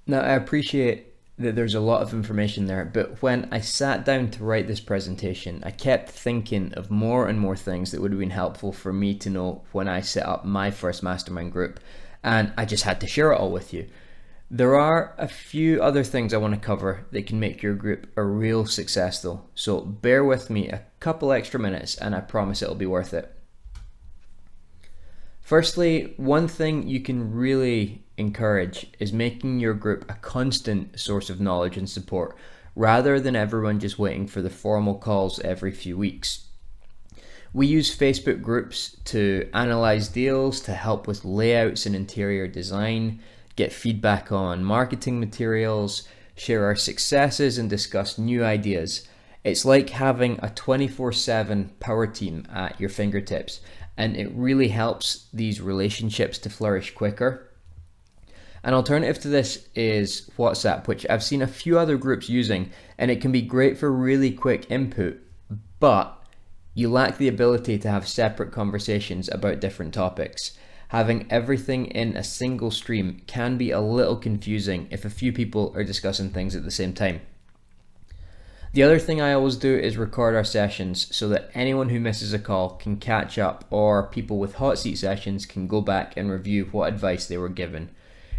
Now, I appreciate that there's a lot of information there, but when I sat down to write this presentation, I kept thinking of more and more things that would have been helpful for me to know when I set up my first mastermind group, and I just had to share it all with you. There are a few other things I want to cover that can make your group a real success though, so bear with me a couple extra minutes and I promise it'll be worth it. Firstly, one thing you can really encourage is making your group a constant source of knowledge and support, rather than everyone just waiting for the formal calls every few weeks. We use Facebook groups to analyze deals, to help with layouts and interior design, get feedback on marketing materials, share our successes and discuss new ideas. It's like having a 24/7 power team at your fingertips, and it really helps these relationships to flourish quicker. An alternative to this is WhatsApp, which I've seen a few other groups using, and it can be great for really quick input, but you lack the ability to have separate conversations about different topics. Having everything in a single stream can be a little confusing if a few people are discussing things at the same time. The other thing I always do is record our sessions so that anyone who misses a call can catch up, or people with hot seat sessions can go back and review what advice they were given.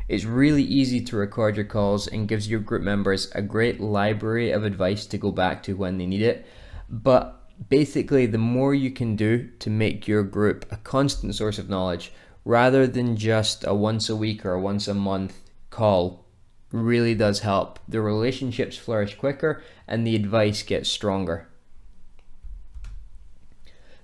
It's really easy to record your calls and gives your group members a great library of advice to go back to when they need it. But basically, the more you can do to make your group a constant source of knowledge, rather than just a once a week or a once a month call, really does help. The relationships flourish quicker and the advice gets stronger.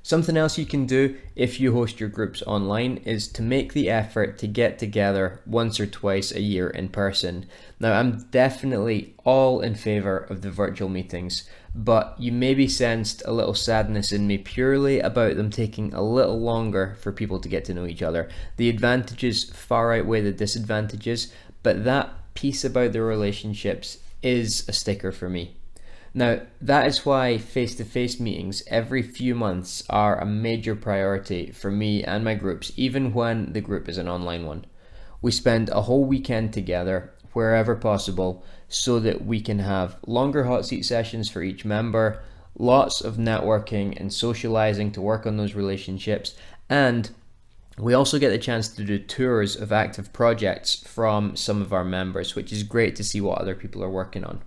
Something else you can do if you host your groups online is to make the effort to get together once or twice a year in person. Now, I'm definitely all in favor of the virtual meetings, but you maybe sensed a little sadness in me purely about them taking a little longer for people to get to know each other. The advantages far outweigh the disadvantages, but that piece about the relationships is a sticker for me. Now, that is why face-to-face meetings every few months are a major priority for me and my groups, even when the group is an online one. We spend a whole weekend together wherever possible so that we can have longer hot seat sessions for each member, lots of networking and socializing to work on those relationships, and we also get the chance to do tours of active projects from some of our members, which is great to see what other people are working on.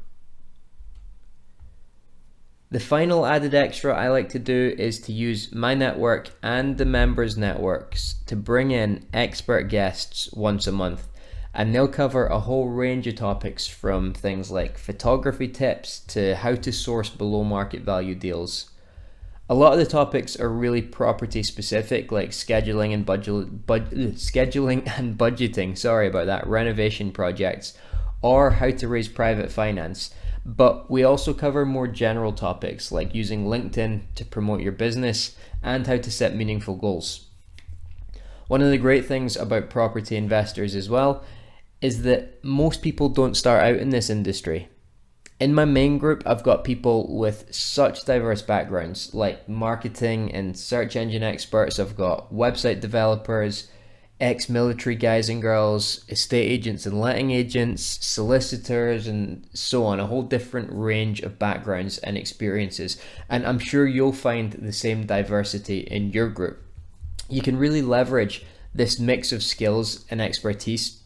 The final added extra I like to do is to use my network and the members' networks to bring in expert guests once a month, and they'll cover a whole range of topics from things like photography tips to how to source below market value deals. A lot of the topics are really property specific, like scheduling and budgeting, renovation projects, or how to raise private finance. But we also cover more general topics like using LinkedIn to promote your business and how to set meaningful goals. One of the great things about property investors as well is that most people don't start out in this industry. In my main group, I've got people with such diverse backgrounds, like marketing and search engine experts. I've got website developers, ex-military guys and girls, estate agents and letting agents, solicitors, and so on. A whole different range of backgrounds and experiences. And I'm sure you'll find the same diversity in your group. You can really leverage this mix of skills and expertise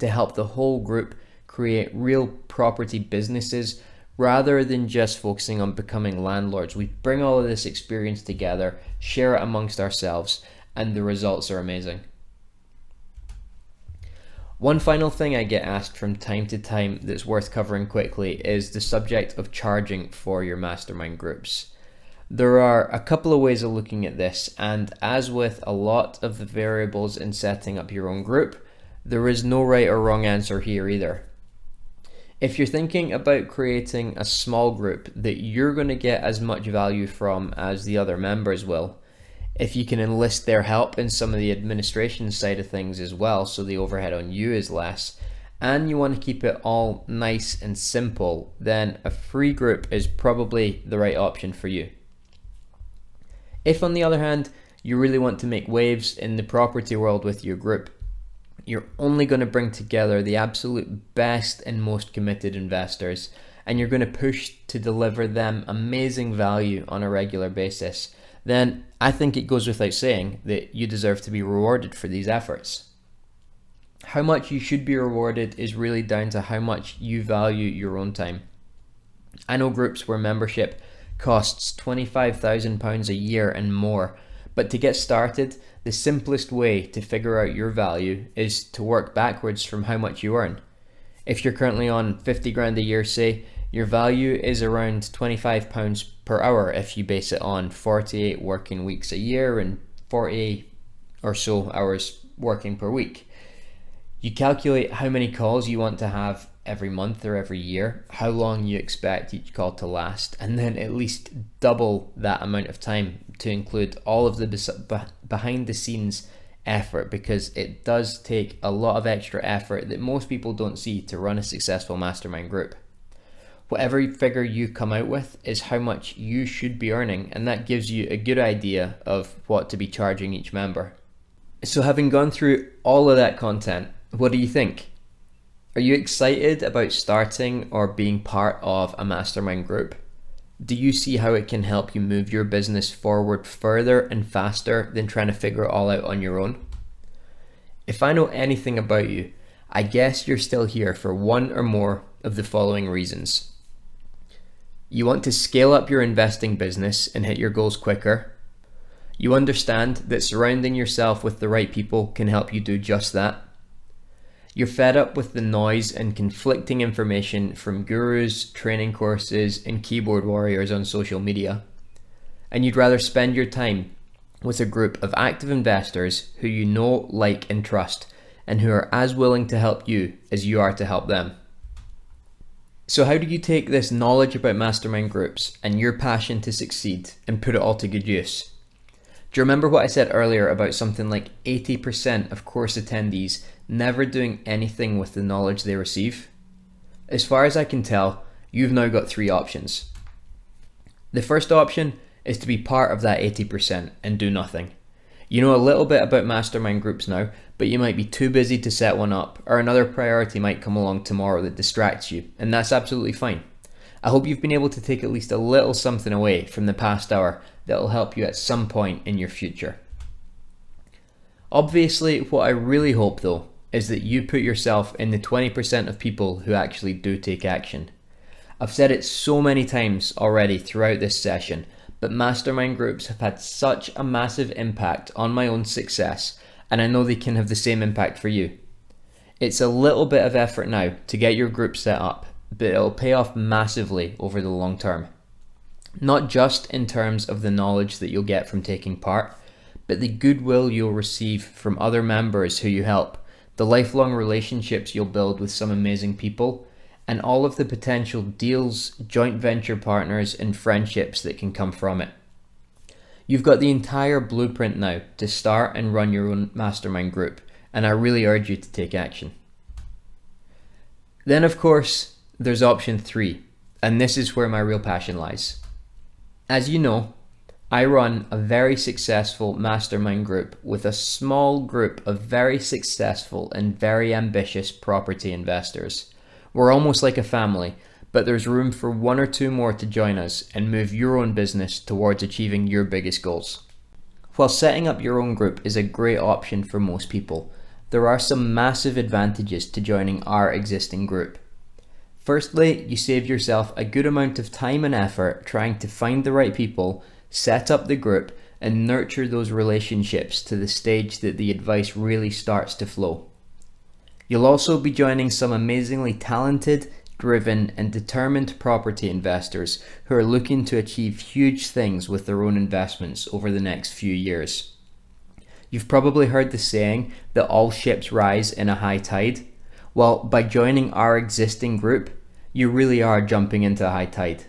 to help the whole group create real property businesses rather than just focusing on becoming landlords. We bring all of this experience together, share it amongst ourselves, and the results are amazing. One final thing I get asked from time to time that's worth covering quickly is the subject of charging for your mastermind groups. There are a couple of ways of looking at this, and as with a lot of the variables in setting up your own group, there is no right or wrong answer here either. If you're thinking about creating a small group that you're going to get as much value from as the other members will, if you can enlist their help in some of the administration side of things as well, so the overhead on you is less, and you want to keep it all nice and simple, then a free group is probably the right option for you. If on the other hand, you really want to make waves in the property world with your group, You're only going to bring together the absolute best and most committed investors, and you're going to push to deliver them amazing value on a regular basis. Then I think it goes without saying that you deserve to be rewarded for these efforts. How much you should be rewarded is really down to how much you value your own time. I know groups where membership costs £25,000 a year and more, but to get started, the simplest way to figure out your value is to work backwards from how much you earn. If you're currently on 50 grand a year, say, your value is around £25 per hour if you base it on 48 working weeks a year and 40 or so hours working per week. You calculate how many calls you want to have every month or every year, how long you expect each call to last, and then at least double that amount of time to include all of the behind the scenes effort, because it does take a lot of extra effort that most people don't see to run a successful mastermind group. Whatever figure you come out with is how much you should be earning, and that gives you a good idea of what to be charging each member. So having gone through all of that content, what do you think? Are you excited about starting or being part of a mastermind group? Do you see how it can help you move your business forward further and faster than trying to figure it all out on your own? If I know anything about you, I guess you're still here for one or more of the following reasons. You want to scale up your investing business and hit your goals quicker. You understand that surrounding yourself with the right people can help you do just that. You're fed up with the noise and conflicting information from gurus, training courses, and keyboard warriors on social media. And you'd rather spend your time with a group of active investors who you know, like, and trust, and who are as willing to help you as you are to help them. So how do you take this knowledge about mastermind groups and your passion to succeed and put it all to good use? Do you remember what I said earlier about something like 80% of course attendees never doing anything with the knowledge they receive? As far as I can tell, you've now got three options. The first option is to be part of that 80% and do nothing. You know a little bit about mastermind groups now, but you might be too busy to set one up, or another priority might come along tomorrow that distracts you, and that's absolutely fine. I hope you've been able to take at least a little something away from the past hour that will help you at some point in your future. Obviously, what I really hope though is that you put yourself in the 20% of people who actually do take action. I've said it so many times already throughout this session, but mastermind groups have had such a massive impact on my own success, and I know they can have the same impact for you. It's a little bit of effort now to get your group set up, but it'll pay off massively over the long term. Not just in terms of the knowledge that you'll get from taking part, but the goodwill you'll receive from other members who you help, the lifelong relationships you'll build with some amazing people, and all of the potential deals, joint venture partners, and friendships that can come from it. You've got the entire blueprint now to start and run your own mastermind group, and I really urge you to take action. Then of course, there's option 3, and this is where my real passion lies. As you know, I run a very successful mastermind group with a small group of very successful and very ambitious property investors. We're almost like a family, but there's room for one or two more to join us and move your own business towards achieving your biggest goals. While setting up your own group is a great option for most people, there are some massive advantages to joining our existing group. Firstly, you save yourself a good amount of time and effort trying to find the right people, set up the group, and nurture those relationships to the stage that the advice really starts to flow. You'll also be joining some amazingly talented, driven, and determined property investors who are looking to achieve huge things with their own investments over the next few years. You've probably heard the saying that all ships rise in a high tide. Well, by joining our existing group, you really are jumping into a high tide.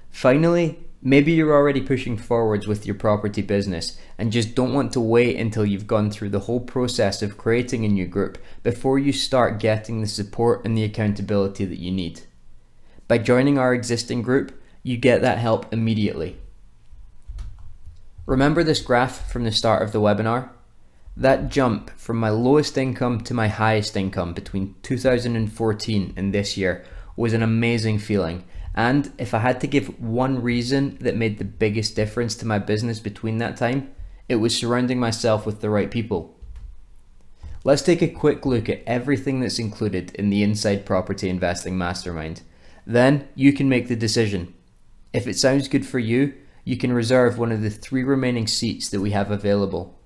Finally, maybe you're already pushing forwards with your property business and just don't want to wait until you've gone through the whole process of creating a new group before you start getting the support and the accountability that you need. By joining our existing group, you get that help immediately. Remember this graph from the start of the webinar? That jump from my lowest income to my highest income between 2014 and this year was an amazing feeling. And if I had to give one reason that made the biggest difference to my business between that time, it was surrounding myself with the right people. Let's take a quick look at everything that's included in the Inside Property Investing Mastermind. Then you can make the decision. If it sounds good for you, you can reserve one of the 3 remaining seats that we have available.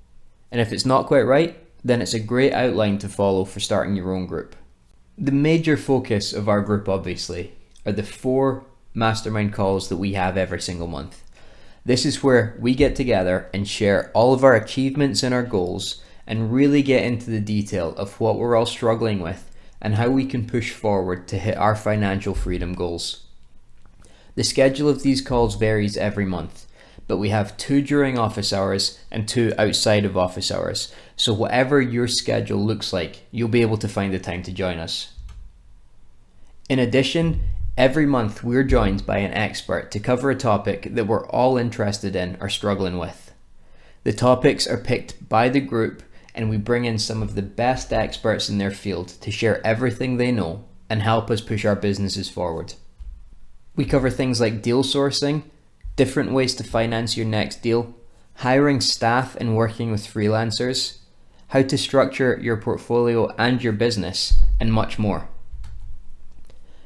And if it's not quite right, then it's a great outline to follow for starting your own group. The major focus of our group, obviously, are the 4 mastermind calls that we have every single month. This is where we get together and share all of our achievements and our goals and really get into the detail of what we're all struggling with and how we can push forward to hit our financial freedom goals. The schedule of these calls varies every month, but we have 2 during office hours and 2 outside of office hours. So whatever your schedule looks like, you'll be able to find the time to join us. In addition, every month we're joined by an expert to cover a topic that we're all interested in or struggling with. The topics are picked by the group, and we bring in some of the best experts in their field to share everything they know and help us push our businesses forward. We cover things like deal sourcing, different ways to finance your next deal, hiring staff and working with freelancers, how to structure your portfolio and your business, and much more.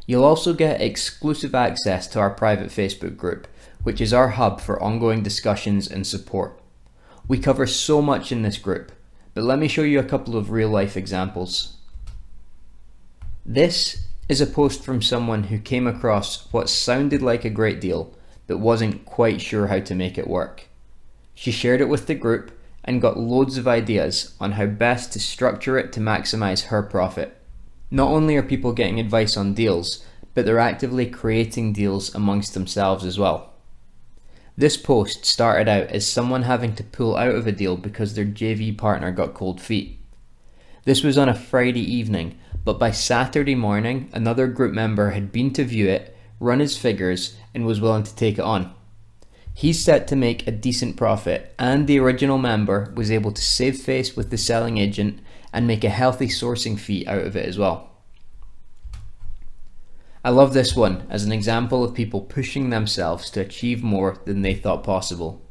You'll also get exclusive access to our private Facebook group, which is our hub for ongoing discussions and support. We cover so much in this group, but let me show you a couple of real-life examples. This is a post from someone who came across what sounded like a great deal, but wasn't quite sure how to make it work. She shared it with the group and got loads of ideas on how best to structure it to maximize her profit. Not only are people getting advice on deals, but they're actively creating deals amongst themselves as well. This post started out as someone having to pull out of a deal because their JV partner got cold feet. This was on a Friday evening, but by Saturday morning, another group member had been to view it, run his figures, and was willing to take it on. He's set to make a decent profit, and the original member was able to save face with the selling agent and make a healthy sourcing fee out of it as well. I love this one as an example of people pushing themselves to achieve more than they thought possible.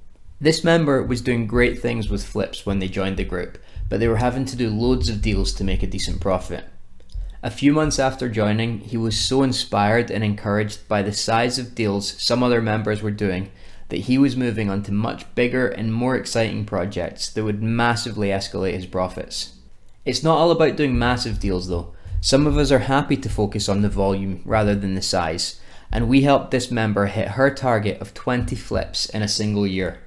This member was doing great things with flips when they joined the group, but they were having to do loads of deals to make a decent profit. A few months after joining, he was so inspired and encouraged by the size of deals some other members were doing that he was moving on to much bigger and more exciting projects that would massively escalate his profits. It's not all about doing massive deals though. Some of us are happy to focus on the volume rather than the size, and we helped this member hit her target of 20 flips in a single year.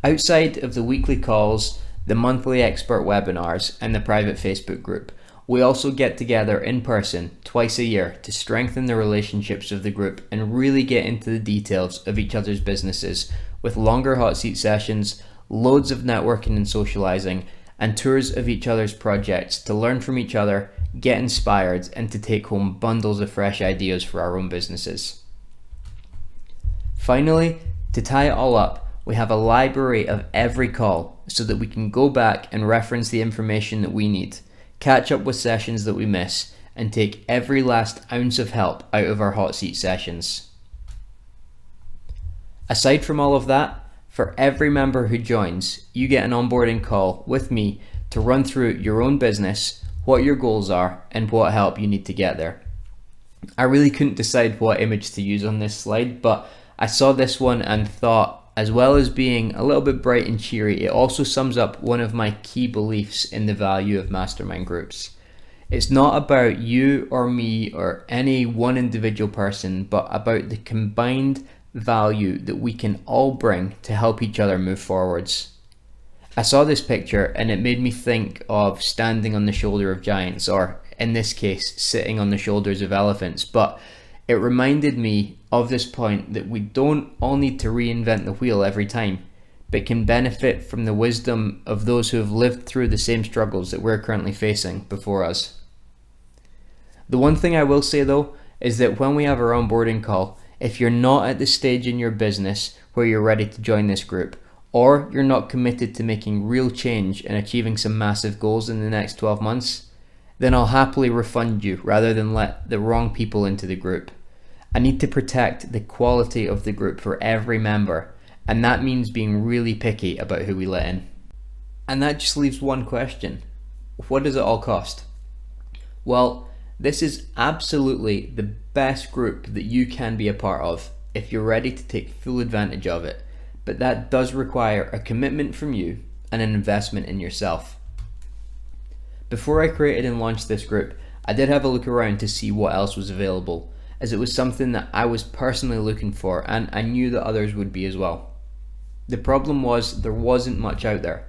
Outside of the weekly calls, the monthly expert webinars, and the private Facebook group, we also get together in person twice a year to strengthen the relationships of the group and really get into the details of each other's businesses with longer hot seat sessions, loads of networking and socializing, and tours of each other's projects to learn from each other, get inspired, and to take home bundles of fresh ideas for our own businesses. Finally, to tie it all up, we have a library of every call so that we can go back and reference the information that we need, catch up with sessions that we miss, and take every last ounce of help out of our hot seat sessions. Aside from all of that, for every member who joins, you get an onboarding call with me to run through your own business, what your goals are, and what help you need to get there. I really couldn't decide what image to use on this slide, but I saw this one and thought, as well as being a little bit bright and cheery, it also sums up one of my key beliefs in the value of mastermind groups. It's not about you or me or any one individual person, but about the combined value that we can all bring to help each other move forwards. I saw this picture and it made me think of standing on the shoulder of giants, or in this case, sitting on the shoulders of elephants, but it reminded me of this point that we don't all need to reinvent the wheel every time, but can benefit from the wisdom of those who have lived through the same struggles that we're currently facing before us. The one thing I will say though, is that when we have our onboarding call, if you're not at the stage in your business where you're ready to join this group, or you're not committed to making real change and achieving some massive goals in the next 12 months, then I'll happily refund you rather than let the wrong people into the group. I need to protect the quality of the group for every member, and that means being really picky about who we let in. And that just leaves one question. What does it all cost? Well, this is absolutely the best group that you can be a part of if you're ready to take full advantage of it, but that does require a commitment from you and an investment in yourself. Before I created and launched this group, I did have a look around to see what else was available, as it was something that I was personally looking for and I knew that others would be as well. The problem was there wasn't much out there.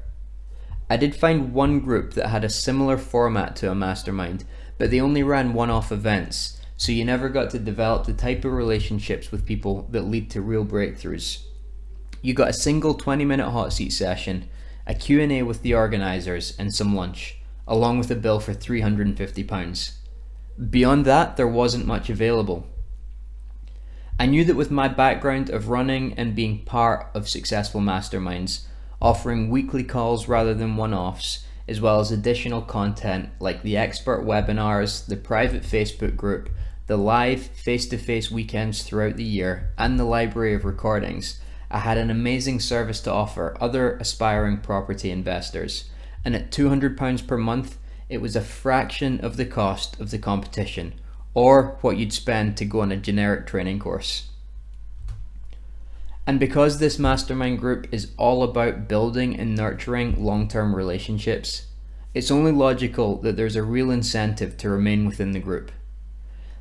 I did find one group that had a similar format to a mastermind, but they only ran one-off events, so you never got to develop the type of relationships with people that lead to real breakthroughs. You got a single 20-minute hot seat session, a Q&A with the organisers and some lunch, along with a bill for £350. Beyond that, there wasn't much available. I knew that with my background of running and being part of successful masterminds, offering weekly calls rather than one-offs, as well as additional content like the expert webinars, the private Facebook group, the live face-to-face weekends throughout the year, and the library of recordings, I had an amazing service to offer other aspiring property investors, and at £200 per month, it was a fraction of the cost of the competition, or what you'd spend to go on a generic training course. And because this mastermind group is all about building and nurturing long-term relationships, it's only logical that there's a real incentive to remain within the group.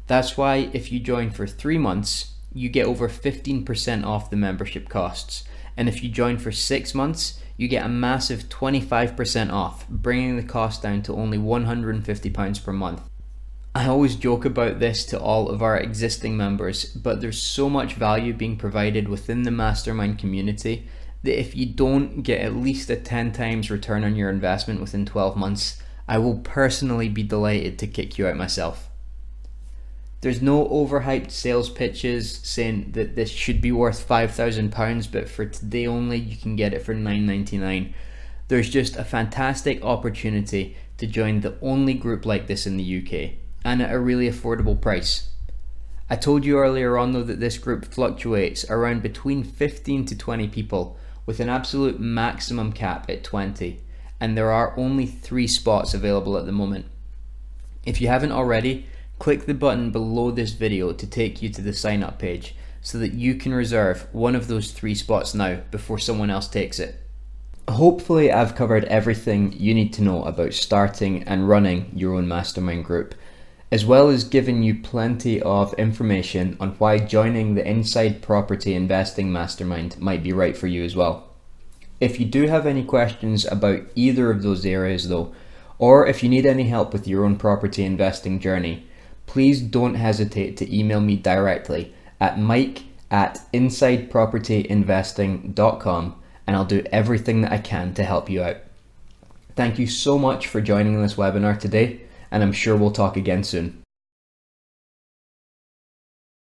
That's why if you join for 3 months, you get over 15% off the membership costs. And if you join for 6 months, you get a massive 25% off, bringing the cost down to only £150 per month. I always joke about this to all of our existing members, but there's so much value being provided within the mastermind community that if you don't get at least a 10 times return on your investment within 12 months, I will personally be delighted to kick you out myself. There's no overhyped sales pitches saying that this should be worth £5,000, but for today only you can get it for $9.99. There's just a fantastic opportunity to join the only group like this in the UK, and at a really affordable price. I told you earlier on though that this group fluctuates around between 15 to 20 people, with an absolute maximum cap at 20, and there are only 3 spots available at the moment. If you haven't already, click the button below this video to take you to the sign up page so that you can reserve one of those 3 spots now before someone else takes it. Hopefully I've covered everything you need to know about starting and running your own mastermind group, as well as giving you plenty of information on why joining the Inside Property Investing Mastermind might be right for you as well. If you do have any questions about either of those areas though, or if you need any help with your own property investing journey, please don't hesitate to email me directly at mike@insidepropertyinvesting.com, and I'll do everything that I can to help you out. Thank you so much for joining this webinar today, and I'm sure we'll talk again soon.